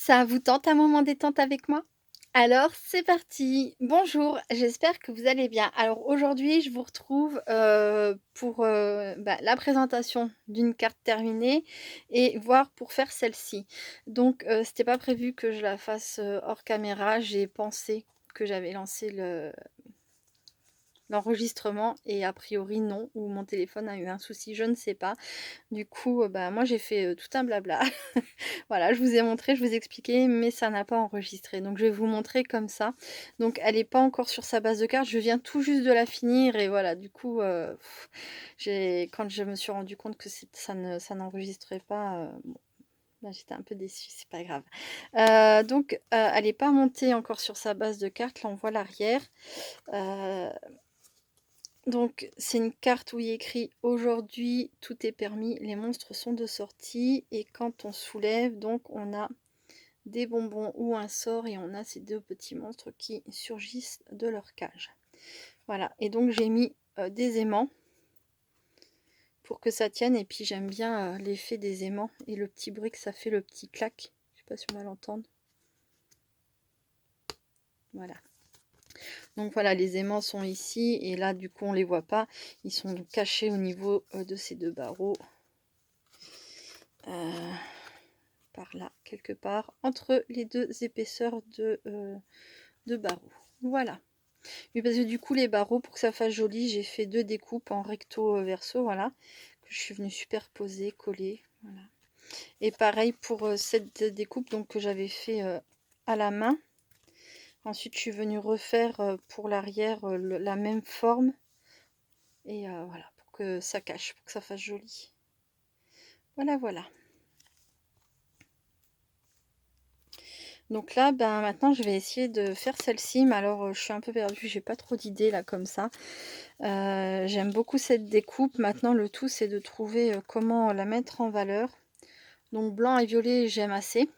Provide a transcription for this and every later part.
Ça vous tente un moment détente avec moi? Alors c'est parti! Bonjour, j'espère que vous allez bien. Alors aujourd'hui, je vous retrouve, pour, la présentation d'une carte terminée et voir pour faire celle-ci. Donc, c'était pas prévu que je la fasse, hors caméra. J'ai pensé que j'avais lancé l'enregistrement et a priori non, ou mon téléphone a eu un souci, je ne sais pas. Du coup, moi j'ai fait, tout un blabla. Voilà, je vous ai montré, je vous ai expliqué, mais ça n'a pas enregistré. Donc je vais vous montrer comme ça. Donc elle est pas encore sur sa base de cartes, je viens tout juste de la finir et voilà, du coup, j'ai quand je me suis rendu compte que ça n'enregistrait pas, bon, là j'étais un peu déçue, c'est pas grave. Elle est pas montée encore sur sa base de cartes, là on voit l'arrière. Heu donc c'est une carte où il est écrit: «Aujourd'hui, tout est permis, les monstres sont de sortie» et quand on soulève, donc on a des bonbons ou un sort et on a ces 2 petits monstres qui surgissent de leur cage. Voilà et donc j'ai mis, des aimants pour que ça tienne et puis j'aime bien, l'effet des aimants et le petit bruit que ça fait, le petit clac. Je sais pas si on va l'entendre. Voilà. Donc voilà, les aimants sont ici et là du coup on les voit pas. Ils sont donc cachés au niveau, de ces 2 barreaux. Par là, quelque part, entre les 2 épaisseurs de barreaux. Voilà. Oui, parce que du coup, les barreaux, pour que ça fasse joli, j'ai fait 2 découpes en recto verso, voilà, que je suis venue superposer, coller, voilà. Et pareil pour cette découpe donc que j'avais fait à la main. Ensuite, je suis venue refaire pour l'arrière la même forme. Et voilà, pour que ça cache, pour que ça fasse joli. Voilà, voilà. Donc là, maintenant, je vais essayer de faire celle-ci, mais alors je suis un peu perdue, j'ai pas trop d'idées là comme ça. J'aime beaucoup cette découpe. Maintenant, le tout, c'est de trouver comment la mettre en valeur. Donc blanc et violet, j'aime assez.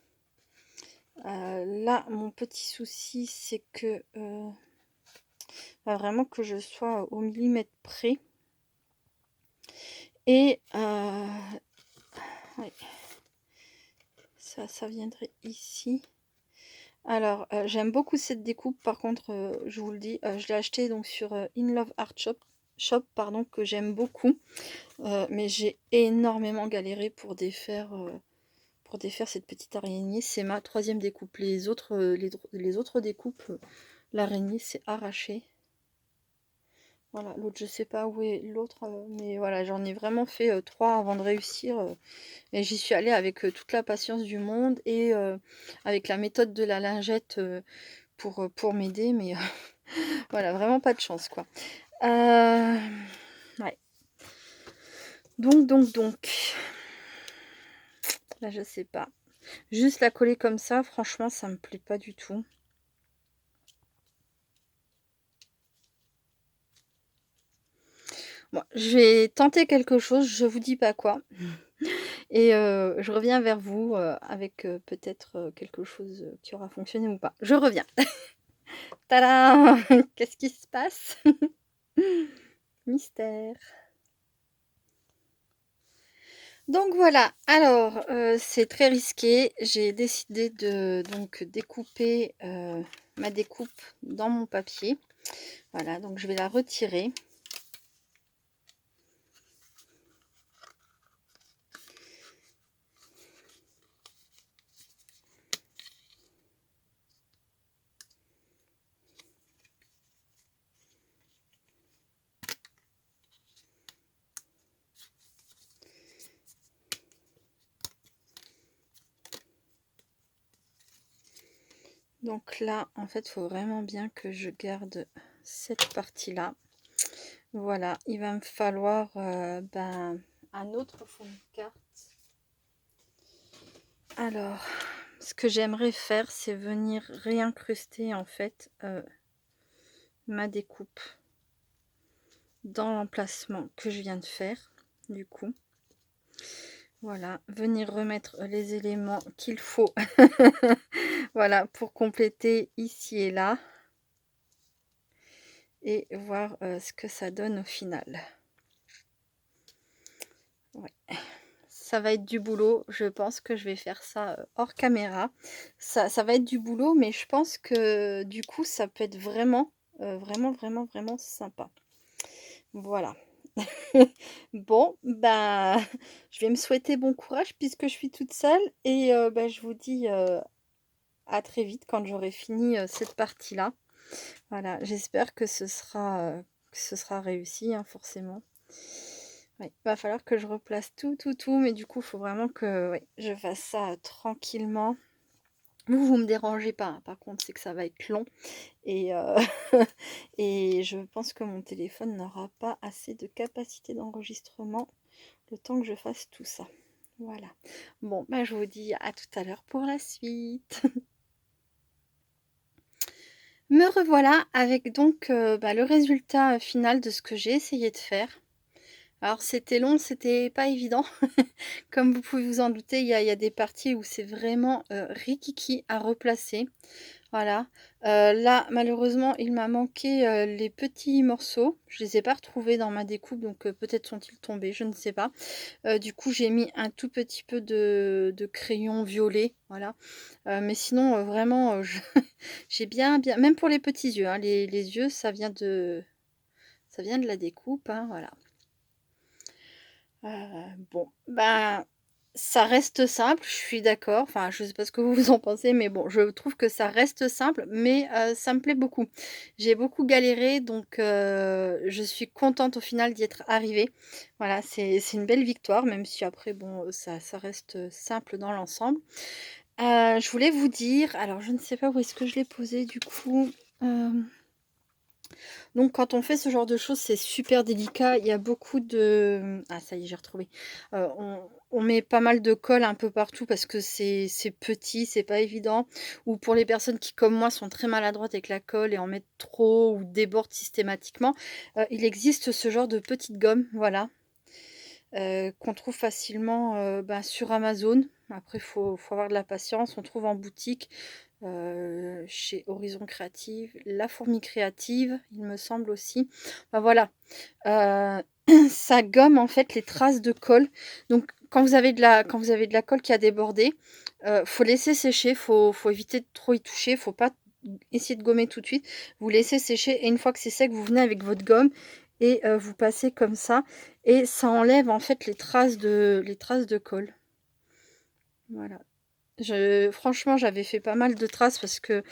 Là, mon petit souci, c'est que vraiment que je sois au millimètre près. Et ouais, ça viendrait ici. Alors, j'aime beaucoup cette découpe. Par contre, je vous le dis, je l'ai acheté donc sur In Love Art Shop, pardon, que j'aime beaucoup. Mais j'ai énormément galéré pour défaire cette petite araignée. C'est ma 3e découpe. Les autres découpes, l'araignée s'est arrachée. Voilà, l'autre, je sais pas où est l'autre, mais voilà, j'en ai vraiment fait 3 avant de réussir. Et j'y suis allée avec toute la patience du monde et avec la méthode de la lingette pour m'aider, mais voilà, vraiment pas de chance, quoi. Ouais. Donc, là, je sais pas. Juste la coller comme ça, franchement, ça me plaît pas du tout. Bon, je vais tenter quelque chose, je vous dis pas quoi. Et je reviens vers vous, avec, peut-être, quelque chose, qui aura fonctionné ou pas. Je reviens. Tadam! Qu'est-ce qui se passe? Mystère. Donc voilà, alors, c'est très risqué. J'ai décidé de donc découper, ma découpe dans mon papier. Voilà, donc je vais la retirer. Donc là, en fait, il faut vraiment bien que je garde cette partie-là. Voilà, il va me falloir, un autre fond de carte. Alors, ce que j'aimerais faire, c'est venir réincruster, en fait, ma découpe dans l'emplacement que je viens de faire, du coup. Voilà, venir remettre les éléments qu'il faut, voilà, pour compléter ici et là. Et voir, ce que ça donne au final. Ouais, ça va être du boulot. Je pense que je vais faire ça, hors caméra. Ça va être du boulot, mais je pense que du coup, ça peut être vraiment, vraiment, vraiment, vraiment sympa. Voilà. Bon, bah, je vais me souhaiter bon courage puisque je suis toute seule et bah, je vous dis, à très vite quand j'aurai fini, cette partie-là. Voilà, j'espère que ce sera réussi, hein, forcément. Ouais, va falloir que je replace tout, tout, tout, mais du coup, il faut vraiment que, ouais, je fasse ça, tranquillement. Vous me dérangez pas, hein, par contre, c'est que ça va être long et et je pense que mon téléphone n'aura pas assez de capacité d'enregistrement le temps que je fasse tout ça. Voilà. Bon, bah, je vous dis à tout à l'heure pour la suite. Me revoilà avec donc, bah, le résultat, final de ce que j'ai essayé de faire. Alors c'était long, c'était pas évident. Comme vous pouvez vous en douter, il y a des parties où c'est vraiment, rikiki à replacer. Voilà. Là, malheureusement, il m'a manqué, les petits morceaux. Je les ai pas retrouvés dans ma découpe, donc peut-être sont-ils tombés, je ne sais pas. Du coup, j'ai mis un tout petit peu de crayon violet, voilà. Mais sinon, vraiment, je j'ai bien même pour les petits yeux, hein, les yeux, ça vient de la découpe, hein, voilà. Bon, ben, ça reste simple, je suis d'accord. Enfin, je sais pas ce que vous en pensez, mais bon, je trouve que ça reste simple, mais ça me plaît beaucoup. J'ai beaucoup galéré, donc je suis contente au final d'y être arrivée. Voilà, c'est une belle victoire, même si après, bon, ça reste simple dans l'ensemble. Je voulais vous dire, alors je ne sais pas où est-ce que je l'ai posé du coup. Hem donc quand on fait ce genre de choses, c'est super délicat. Il y a beaucoup de ah ça y est, j'ai retrouvé. On met pas mal de colle un peu partout parce que c'est petit, c'est pas évident. Ou pour les personnes qui, comme moi, sont très maladroites avec la colle et en mettent trop ou débordent systématiquement, il existe ce genre de petites gommes, voilà, qu'on trouve facilement, bah, sur Amazon. Après, faut avoir de la patience. On trouve en boutique, chez Horizon Créative, La Fourmi Créative, il me semble aussi. Bah, voilà, heu, ça gomme en fait les traces de colle. Donc quand vous avez de la colle qui a débordé, faut laisser sécher, faut éviter de trop y toucher, faut pas essayer de gommer tout de suite. Vous laissez sécher et une fois que c'est sec, vous venez avec votre gomme et vous passez comme ça et ça enlève en fait les traces de colle. Voilà. Je franchement, j'avais fait pas mal de traces parce que,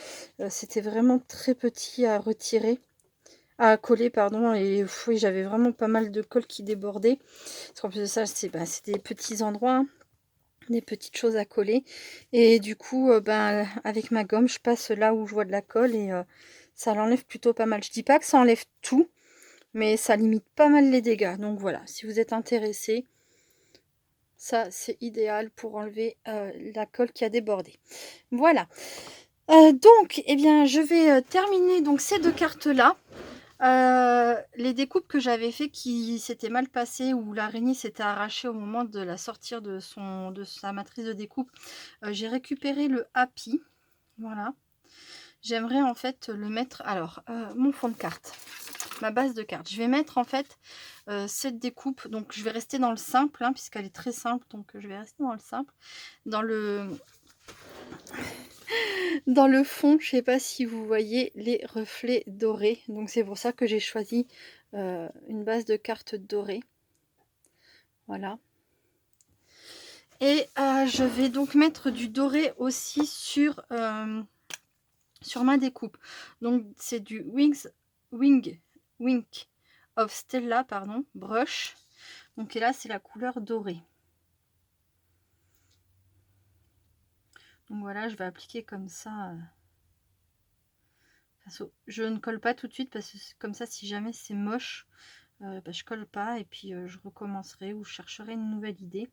c'était vraiment très petit à retirer à coller pardon et oui, j'avais vraiment pas mal de colle qui débordait. Parce qu'en plus de ça, c'est des petits endroits, hein, des petites choses à coller et du coup, ben, avec ma gomme, je passe là où je vois de la colle et ça l'enlève plutôt pas mal. Je dis pas que ça enlève tout, mais ça limite pas mal les dégâts. Donc voilà, si vous êtes intéressé, ça, c'est idéal pour enlever, la colle qui a débordé. Voilà. Donc, eh bien, je vais, terminer donc ces 2 cartes-là. Les découpes que j'avais fait qui s'étaient mal passées, où l'araignée s'était arrachée au moment de la sortir de sa matrice de découpe, j'ai récupéré le Happy, voilà. J'aimerais en fait le mettre alors, mon fond de carte, ma base de cartes. Je vais mettre en fait, cette découpe, donc je vais rester dans le simple, hein, puisqu'elle est très simple, donc je vais rester dans le simple. Dans le Dans le fond, je sais pas si vous voyez les reflets dorés, donc c'est pour ça que j'ai choisi, une base de cartes dorée. Voilà et je vais donc mettre du doré aussi sur ma découpe. Donc c'est du Wink of Stella, pardon, brush. Donc et là, c'est la couleur dorée. Donc voilà, je vais appliquer comme ça, je ne colle pas tout de suite parce que comme ça, si jamais c'est moche, bah, je colle pas et puis je recommencerai ou je chercherai une nouvelle idée.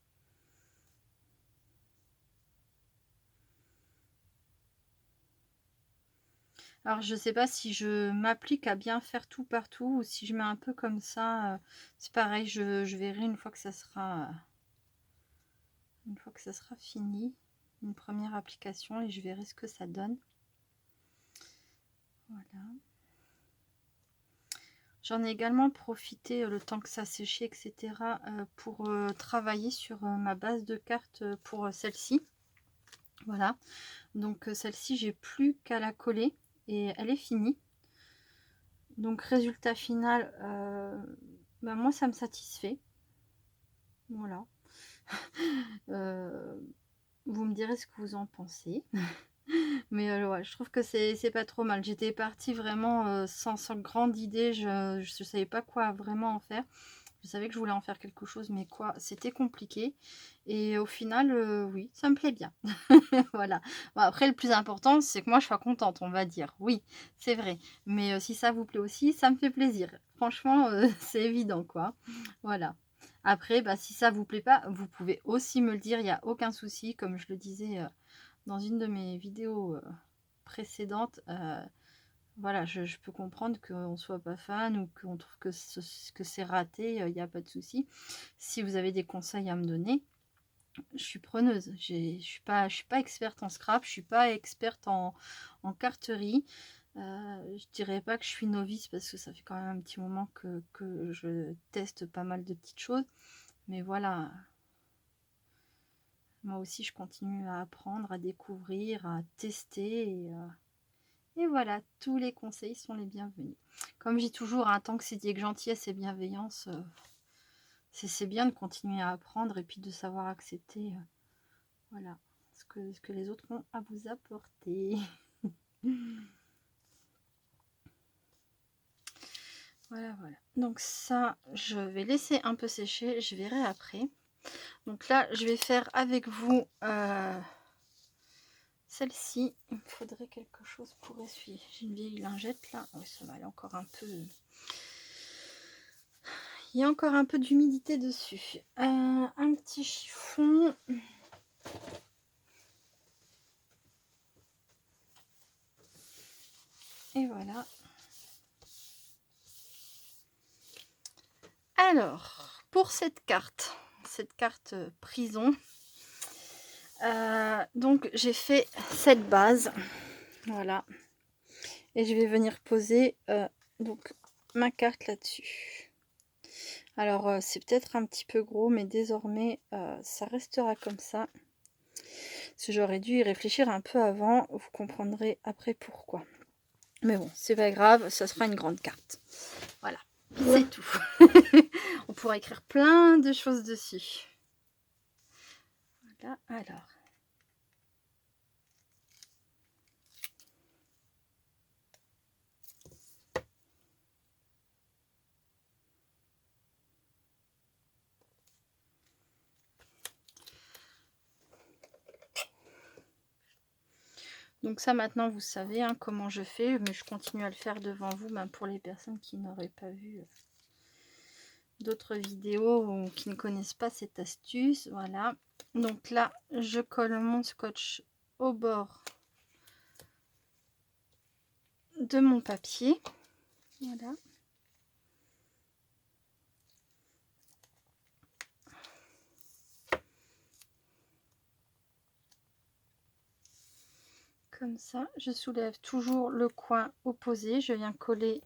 Alors je sais pas si je m'applique à bien faire tout partout ou si je mets un peu comme ça, c'est pareil, je verrai une fois que ça sera fini, une première application et je verrai ce que ça donne. Voilà. J'en ai également profité le temps que ça séchait, etc. Pour travailler sur ma base de cartes pour celle-ci. Voilà, donc celle-ci, j'ai plus qu'à la coller et elle est finie. Donc résultat final, bah, moi ça me satisfait. Voilà. Vous me direz ce que vous en pensez. Mais ouais, je trouve que c'est pas trop mal. J'étais partie vraiment sans grande idée. Je savais pas quoi vraiment en faire. Je savais que je voulais en faire quelque chose, mais quoi, c'était compliqué. Et au final, oui, ça me plaît bien. Voilà. Bon, après, le plus important, c'est que moi, je sois contente, on va dire. Oui, c'est vrai. Mais si ça vous plaît aussi, ça me fait plaisir. Franchement, c'est évident, quoi. Voilà. Après, bah, si ça vous plaît pas, vous pouvez aussi me le dire, il n'y a aucun souci. Comme je le disais dans une de mes vidéos précédentes, voilà, je peux comprendre qu'on ne soit pas fan ou qu'on trouve que c'est raté, il n'y a pas de souci. Si vous avez des conseils à me donner, je suis preneuse. Je suis pas experte en scrap, je suis pas experte en carterie. Je dirais pas que je suis novice parce que ça fait quand même un petit moment que je teste pas mal de petites choses. Mais voilà, moi aussi je continue à apprendre, à découvrir, à tester et voilà, tous les conseils sont les bienvenus. Comme je dis toujours, hein, tant que c'est dit avec gentillesse et bienveillance, c'est bien de continuer à apprendre et puis de savoir accepter voilà, ce que les autres ont à vous apporter. Voilà, voilà. Donc ça, je vais laisser un peu sécher, je verrai après. Donc là, je vais faire avec vous celle-ci. Il me faudrait quelque chose pour essuyer. J'ai une vieille lingette là. Oui, ça va aller encore un peu. Il y a encore un peu d'humidité dessus. Un petit chiffon. Et voilà. Alors, pour cette carte prison, donc j'ai fait cette base. Voilà. Et je vais venir poser donc ma carte là-dessus. Alors, c'est peut-être un petit peu gros, mais désormais, ça restera comme ça. Si j'aurais dû y réfléchir un peu avant, vous comprendrez après pourquoi. Mais bon, c'est pas grave, ça sera une grande carte. Voilà, c'est tout. On pourra écrire plein de choses dessus. Voilà, alors. Donc ça maintenant vous savez hein, comment je fais, mais je continue à le faire devant vous, même pour les personnes qui n'auraient pas vu d'autres vidéos ou qui ne connaissent pas cette astuce. Voilà, donc là je colle mon scotch au bord de mon papier. Voilà. Comme ça, je soulève toujours le coin opposé. Je viens coller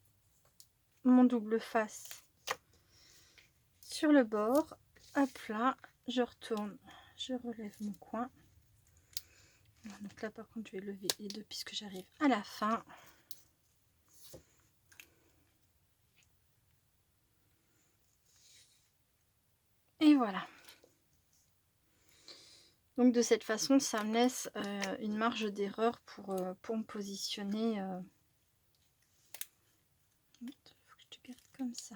mon double face sur le bord. Hop là, je retourne, je relève mon coin. Donc là, par contre, je vais lever les deux puisque j'arrive à la fin. Et voilà. Donc de cette façon, ça me laisse une marge d'erreur pour me positionner. Il faut que je te garde comme ça.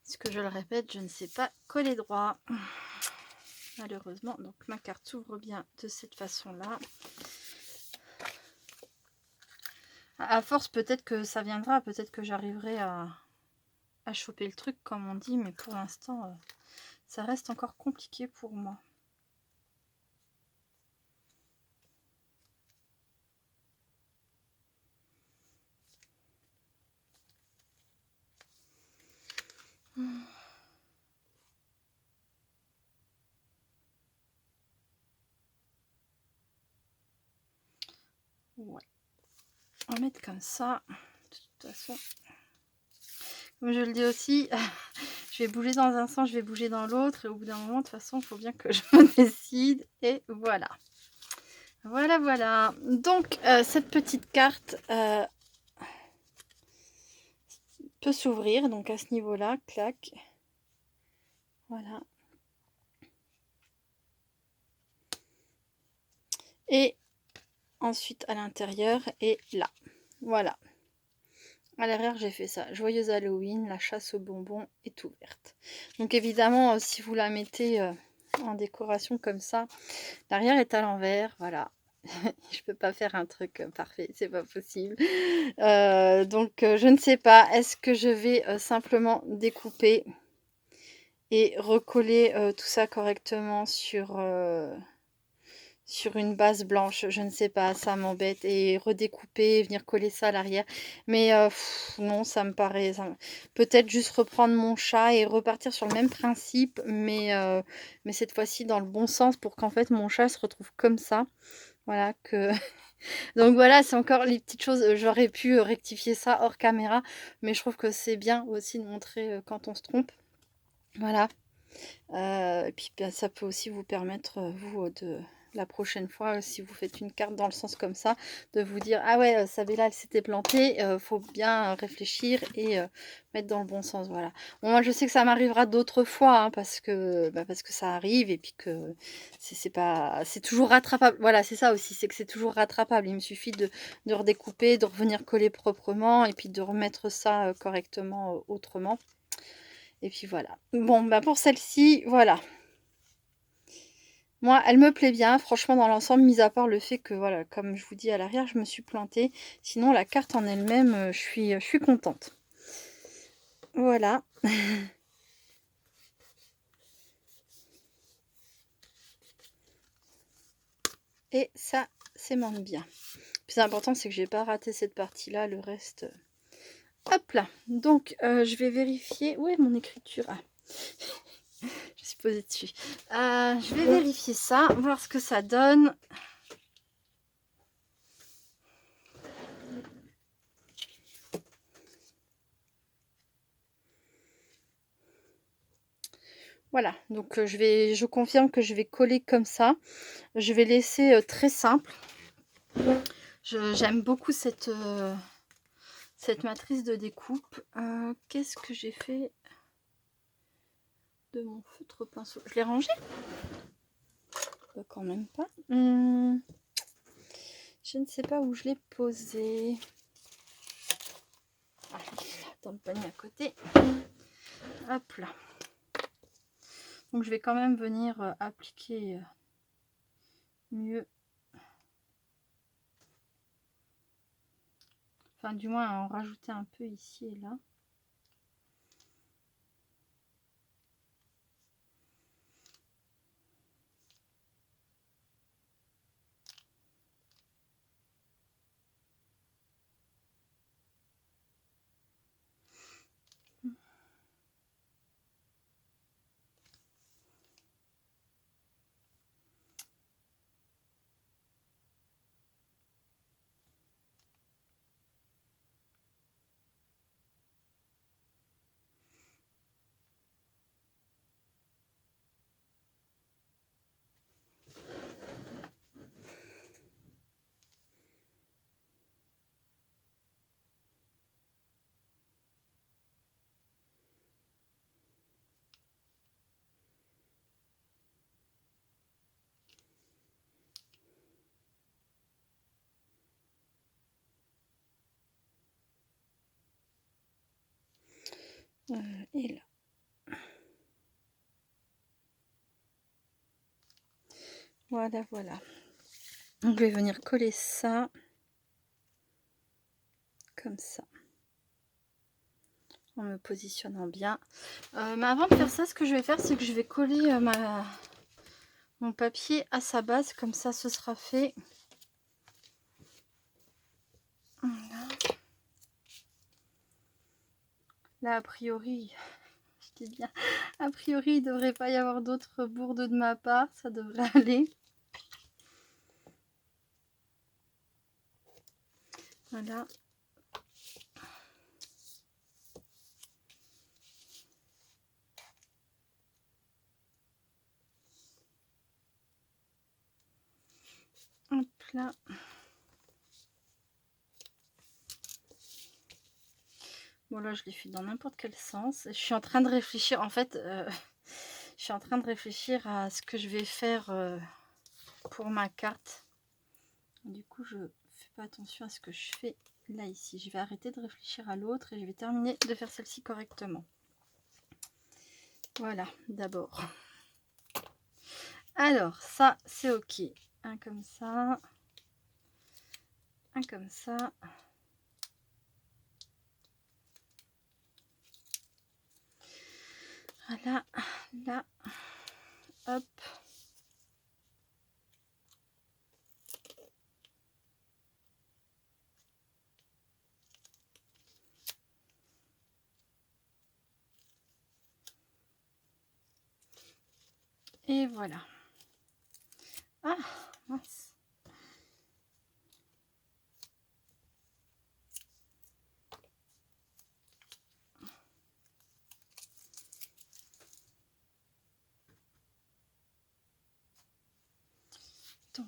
Parce que je le répète, je ne sais pas coller droit. Malheureusement, donc ma carte s'ouvre bien de cette façon-là. À force, peut-être que ça viendra, peut-être que j'arriverai à choper le truc, comme on dit, mais pour l'instant, ça reste encore compliqué pour moi. Ouais. On va mettre comme ça. De toute façon, comme je le dis aussi, je vais bouger dans un sens, je vais bouger dans l'autre. Et au bout d'un moment, de toute façon, il faut bien que je me décide. Et voilà. Voilà, voilà. Donc, cette petite carte peut s'ouvrir. Donc, à ce niveau-là, clac. Voilà. Et ensuite, à l'intérieur et là. Voilà. À l'arrière, j'ai fait ça. Joyeux Halloween, la chasse aux bonbons est ouverte. Donc, évidemment, si vous la mettez en décoration comme ça, l'arrière est à l'envers. Voilà. Je peux pas faire un truc parfait, c'est pas possible. Donc je ne sais pas, est-ce que je vais simplement découper et recoller tout ça correctement sur une base blanche, je ne sais pas, ça m'embête, et redécouper, venir coller ça à l'arrière. Mais non, ça me paraît... Peut-être juste reprendre mon chat et repartir sur le même principe, mais cette fois-ci dans le bon sens pour qu'en fait mon chat se retrouve comme ça. Voilà, que... Donc voilà, c'est encore les petites choses, j'aurais pu rectifier ça hors caméra, mais je trouve que c'est bien aussi de montrer quand on se trompe. Voilà. Et puis bah, ça peut aussi vous permettre, vous, de la prochaine fois, si vous faites une carte dans le sens comme ça, de vous dire ah ouais, Sabella elle s'était plantée, faut bien réfléchir et mettre dans le bon sens. Voilà. Bon, moi je sais que ça m'arrivera d'autres fois hein, parce que ça arrive et puis que c'est toujours rattrapable. Voilà, c'est ça aussi, c'est que c'est toujours rattrapable. Il me suffit de redécouper, de revenir coller proprement et puis de remettre ça correctement autrement. Et puis voilà. Bon, bah pour celle-ci, voilà. Moi, elle me plaît bien, franchement, dans l'ensemble, mis à part le fait que, voilà, comme je vous dis à l'arrière, je me suis plantée. Sinon, la carte en elle-même, je suis contente. Voilà. Et ça s'aimante bien. Le plus important, c'est que j'ai pas raté cette partie-là. Le reste... Hop là. Donc, je vais vérifier... Où est mon écriture? Ah. Je suis posée dessus. Je vais vérifier ça, voir ce que ça donne. Voilà, donc je confirme que je vais coller comme ça. Je vais laisser très simple. J'aime beaucoup cette matrice de découpe. Qu'est-ce que j'ai fait de mon feutre pinceau? Je l'ai rangé? Bah, quand même pas. Je ne sais pas où je l'ai posé. Ah, dans le panier à côté. Hop là. Donc je vais quand même venir appliquer mieux. Enfin du moins en rajouter un peu ici et là. Et là. Voilà, voilà. Donc je vais venir coller ça comme ça. En me positionnant bien. Mais avant de faire ça, ce que je vais faire, c'est que je vais coller mon papier à sa base. Comme ça, ce sera fait. Voilà. Là, a priori, je dis bien, a priori, il ne devrait pas y avoir d'autres bourdes de ma part. Ça devrait aller. Voilà. là. Bon là, je l'ai fait dans n'importe quel sens. Je suis en train de réfléchir. En fait, je suis en train de réfléchir à ce que je vais faire pour ma carte. Du coup, je fais pas attention à ce que je fais là ici. Je vais arrêter de réfléchir à l'autre et je vais terminer de faire celle-ci correctement. Voilà, d'abord. Alors, ça, c'est ok. Un comme ça. Un comme ça. Voilà, là. Hop. Et voilà. Ah, mince. Donc,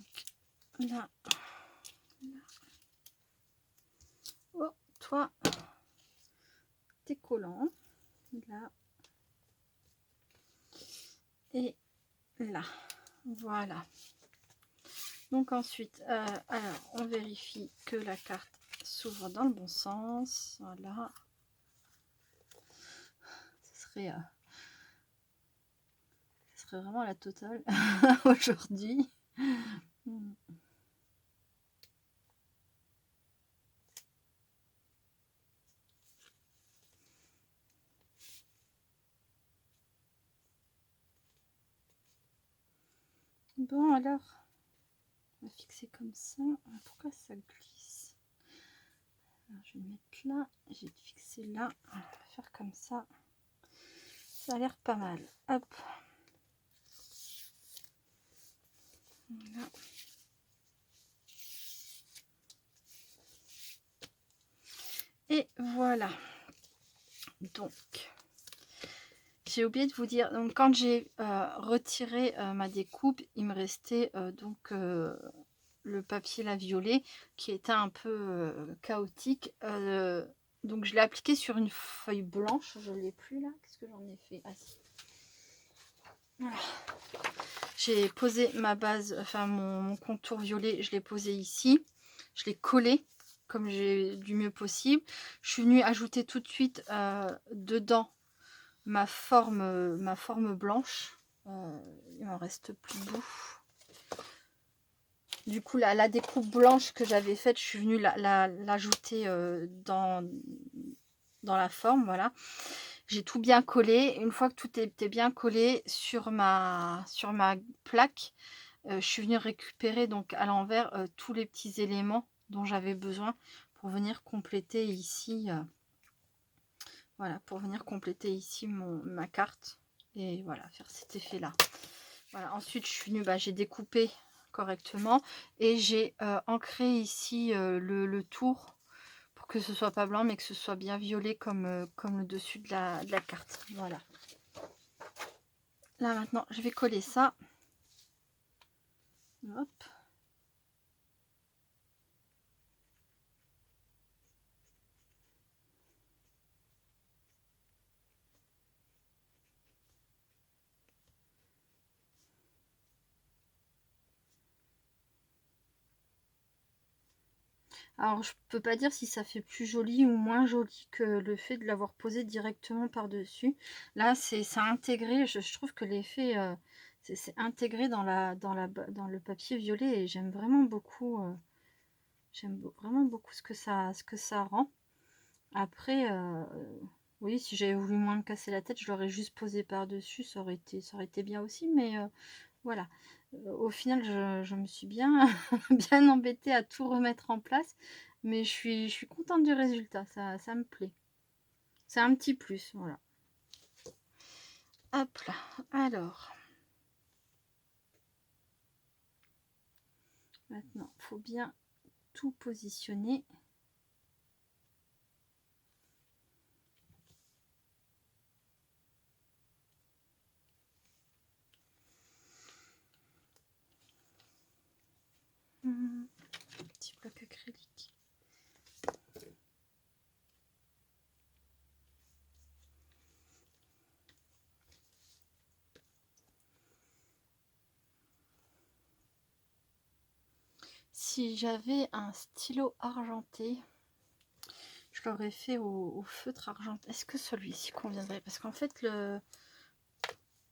là. Oh, toi, t'es collant. Là. Et là. Voilà. Donc ensuite, alors, on vérifie que la carte s'ouvre dans le bon sens. Voilà. Ce serait vraiment la totale aujourd'hui. Bon, alors, on va fixer comme ça. Pourquoi ça glisse? Alors, je vais le mettre là. J'ai fixé là. On va faire comme ça. Ça a l'air pas mal. Hop. Voilà. Et voilà. Donc, j'ai oublié de vous dire, donc quand j'ai retiré ma découpe, il me restait donc le papier là violet qui était un peu chaotique. Donc je l'ai appliqué sur une feuille blanche. Je ne l'ai plus là. Qu'est-ce que j'en ai fait? Ah si. Voilà. J'ai posé ma base, enfin mon contour violet, je l'ai posé ici. Je l'ai collé comme j'ai du mieux possible. Je suis venue ajouter tout de suite dedans ma forme blanche. Il m'en reste plus bout. Du coup, la découpe blanche que j'avais faite, je suis venue l'ajouter dans la forme. Voilà. J'ai tout bien collé. Une fois que tout était bien collé sur ma plaque, je suis venue récupérer donc à l'envers tous les petits éléments dont j'avais besoin pour venir compléter ici. Voilà, pour venir compléter ici ma carte. Et voilà, faire cet effet là. Voilà, ensuite je suis venue, j'ai découpé correctement et j'ai ancré ici le tour pour que ce soit pas blanc mais que ce soit bien violet comme, comme le dessus de la carte. Voilà. Là maintenant je vais coller ça. Hop. Alors, je peux pas dire si ça fait plus joli ou moins joli que le fait de l'avoir posé directement par-dessus. Là, c'est intégré. Je trouve que l'effet, c'est intégré dans dans le papier violet et j'aime vraiment beaucoup. Vraiment beaucoup ce que ça rend. Après, oui, si j'avais voulu moins me casser la tête, je l'aurais juste posé par-dessus. Ça aurait été bien aussi. Mais voilà. Au final, je me suis bien, bien embêtée à tout remettre en place. Mais je suis contente du résultat. Ça me plaît. C'est un petit plus. Voilà. Hop là. Alors. Maintenant, il faut bien tout positionner. si j'avais un stylo argenté, je l'aurais fait au feutre argenté. Est-ce que celui-ci conviendrait? Parce qu'en fait,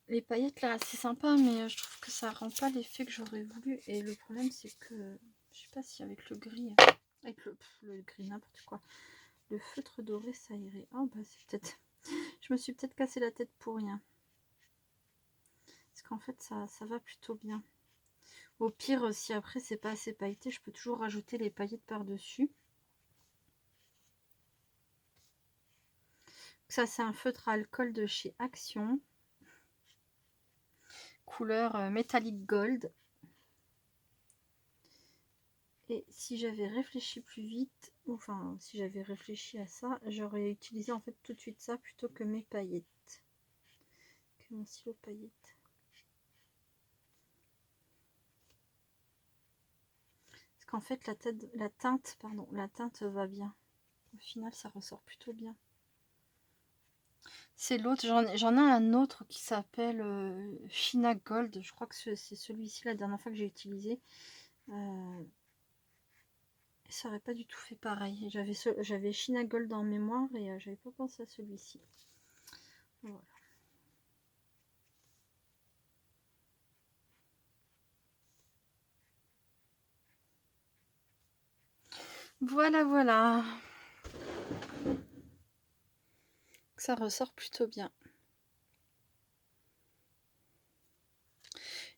les paillettes là, c'est sympa, mais je trouve que ça rend pas l'effet que j'aurais voulu. Et le problème, c'est que je sais pas si avec le gris, avec le gris, n'importe quoi, le feutre doré, ça irait. Oh bah c'est peut-être, je me suis peut-être cassé la tête pour rien. Parce qu'en fait, ça va plutôt bien. Au pire, si après c'est pas assez pailleté, je peux toujours rajouter les paillettes par-dessus. Ça, c'est un feutre à alcool de chez Action. Couleur métallique gold. Et si j'avais réfléchi plus vite, enfin si j'avais réfléchi à ça, j'aurais utilisé en fait tout de suite ça plutôt que mes paillettes. Que mon stylo paillettes. Parce qu'en fait la teinte va bien. Au final ça ressort plutôt bien. C'est l'autre, j'en ai un autre qui s'appelle China Gold. Je crois que c'est celui-ci la dernière fois que j'ai utilisé. Ça aurait pas du tout fait pareil. J'avais China Gold en mémoire et j'avais pas pensé à celui-ci. Voilà. Voilà, voilà. Ça ressort plutôt bien.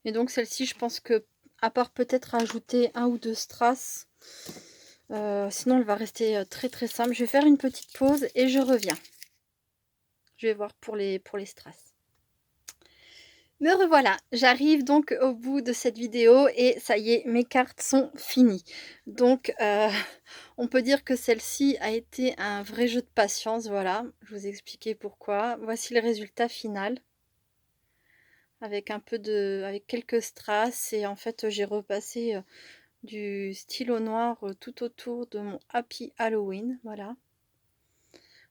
Et donc celle-ci, je pense que, à part peut-être ajouter 1 ou 2 strass, sinon elle va rester très très simple. Je vais faire une petite pause et je reviens. Je vais voir pour les strass. Me revoilà, j'arrive donc au bout de cette vidéo et ça y est, mes cartes sont finies. Donc on peut dire que celle-ci a été un vrai jeu de patience, voilà. Je vous ai expliqué pourquoi. Voici le résultat final. Avec avec quelques strass et en fait j'ai repassé du stylo noir tout autour de mon Happy Halloween, voilà.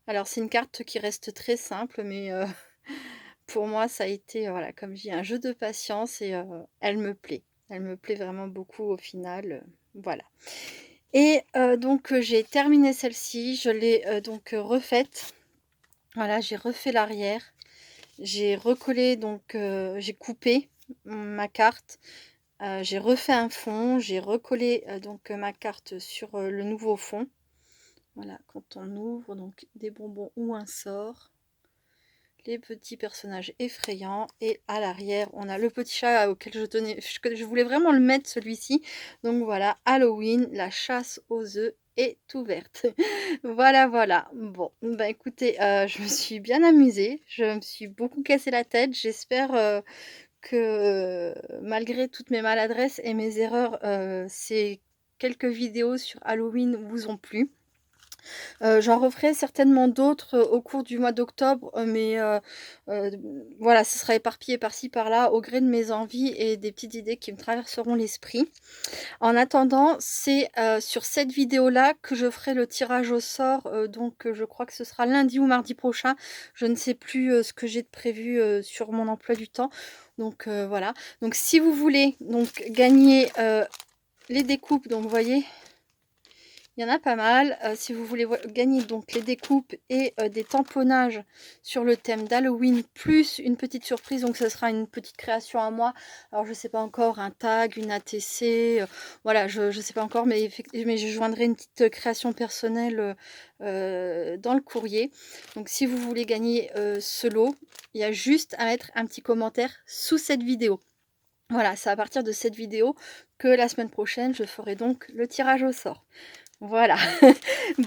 Alors c'est une carte qui reste très simple, mais pour moi ça a été, voilà, comme je dis, un jeu de patience et elle me plaît. Elle me plaît vraiment beaucoup au final, voilà. Et donc j'ai terminé celle-ci, je l'ai donc refaite. Voilà, j'ai refait l'arrière. J'ai recollé, donc j'ai coupé ma carte. J'ai refait un fond, j'ai recollé donc ma carte sur le nouveau fond. Voilà, quand on ouvre, donc des bonbons ou un sort. Les petits personnages effrayants. Et à l'arrière, on a le petit chat auquel je tenais. Je voulais vraiment le mettre celui-ci. Donc voilà, Halloween, la chasse aux œufs est ouverte. Voilà, voilà. Bon, bah écoutez, je me suis bien amusée. Je me suis beaucoup cassé la tête. J'espère que malgré toutes mes maladresses et mes erreurs, ces quelques vidéos sur Halloween vous ont plu. J'en referai certainement d'autres au cours du mois d'octobre, mais heu, voilà, ce sera éparpillé par-ci par-là au gré de mes envies et des petites idées qui me traverseront l'esprit. En attendant, c'est sur cette vidéo-là que je ferai le tirage au sort, donc je crois que ce sera lundi ou mardi prochain. Je ne sais plus ce que j'ai de prévu sur mon emploi du temps. Donc voilà. Donc si vous voulez donc gagner les découpes, donc vous voyez, il y en a pas mal. Si vous voulez gagner donc les découpes et des tamponnages sur le thème d'Halloween, plus une petite surprise, donc ce sera une petite création à moi. Alors je sais pas encore, un tag, une ATC, voilà, je sais pas encore, mais je joindrai une petite création personnelle dans le courrier. Donc si vous voulez gagner ce lot, il y a juste à mettre un petit commentaire sous cette vidéo. Voilà, c'est à partir de cette vidéo que la semaine prochaine, je ferai donc le tirage au sort. Voilà.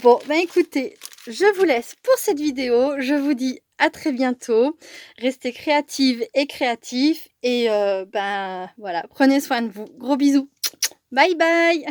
Bon, ben écoutez, je vous laisse pour cette vidéo. Je vous dis à très bientôt. Restez créatives et créatifs. Et ben voilà, prenez soin de vous. Gros bisous. Bye bye.